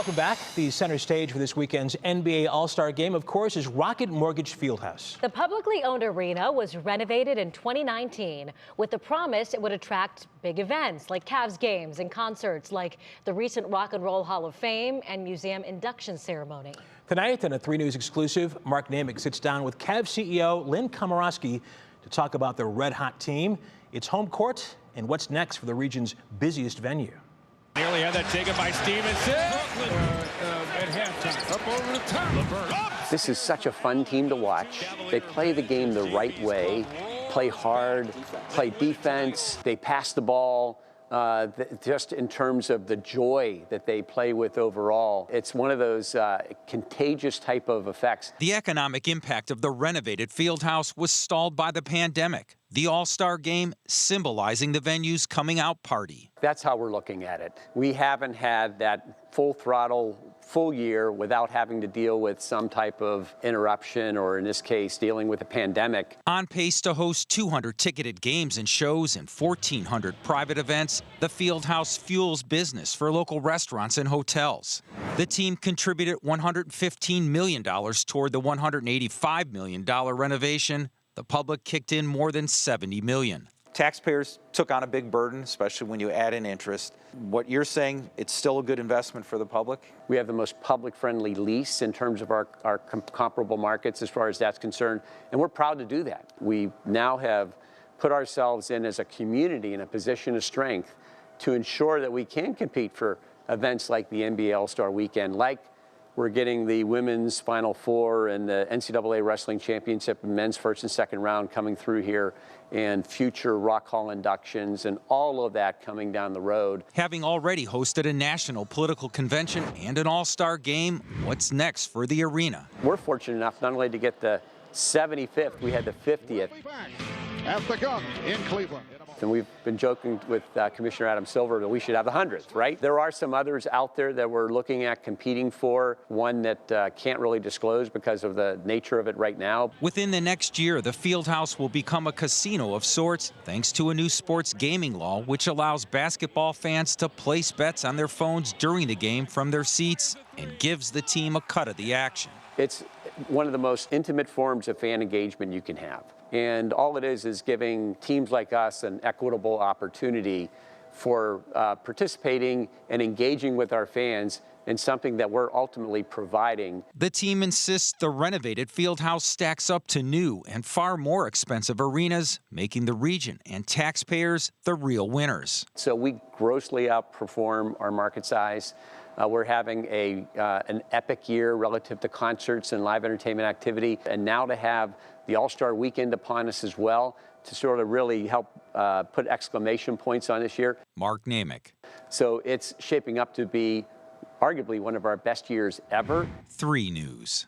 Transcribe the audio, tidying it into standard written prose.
Welcome back. The center stage for this weekend's NBA All-Star Game, of course, is Rocket Mortgage FieldHouse. The publicly owned arena was renovated in 2019 with the promise it would attract big events like Cavs games and concerts like the recent Rock and Roll Hall of Fame and museum induction ceremony. Tonight, on a 3 News exclusive, Mark-Naymik sits down with Cavs CEO Len Komoroski to talk about the red-hot team, its home court, and what's next for the region's busiest venue. Nearly had that taken by Stevenson. At halftime, up over the top. LeVert. This is such a fun team to watch. They play the game the right way, play hard, play defense. They pass the ball. Just in terms of the joy that they play with overall, it's one of those contagious type of effects. The economic impact of the renovated Fieldhouse was stalled by the pandemic. The All-Star Game symbolizing the venue's coming out party. That's how we're looking at it. We haven't had that full throttle, full year without having to deal with some type of interruption, or in this case, dealing with a pandemic. On pace to host 200 ticketed games and shows and 1,400 private events, the Fieldhouse fuels business for local restaurants and hotels. The team contributed $115 million toward the $185 million renovation. The public kicked in more than $70 million. Taxpayers took on a big burden, especially when you add in interest. What you're saying, it's still a good investment for the public? We have the most public-friendly lease in terms of our comparable markets as far as that's concerned, and we're proud to do that. We now have put ourselves in as a community in a position of strength to ensure that we can compete for events like the NBA All-Star Weekend, like we're getting the women's Final Four and the NCAA Wrestling Championship and men's first and second round coming through here, and future Rock Hall inductions and all of that coming down the road. Having already hosted a national political convention and an all-star game, what's next for the arena? We're fortunate enough not only to get the 75th, we had the 50th. At the Gunk in Cleveland. And we've been joking with Commissioner Adam Silver that we should have the 100th, right? There are some others out there that we're looking at competing for, one that can't really disclose because of the nature of it right now. Within the next year, the Fieldhouse will become a casino of sorts thanks to a new sports gaming law which allows basketball fans to place bets on their phones during the game from their seats and gives the team a cut of the action. It's one of the most intimate forms of fan engagement you can have. And all it is giving teams like us an equitable opportunity for participating and engaging with our fans in something that we're ultimately providing. The team insists the renovated Fieldhouse stacks up to new and far more expensive arenas, making the region and taxpayers the real winners. So we grossly outperform our market size. We're having an epic year relative to concerts and live entertainment activity. And now to have the All-Star Weekend upon us as well to sort of really help put exclamation points on this year. Mark-Naymik. So it's shaping up to be arguably one of our best years ever. 3 News.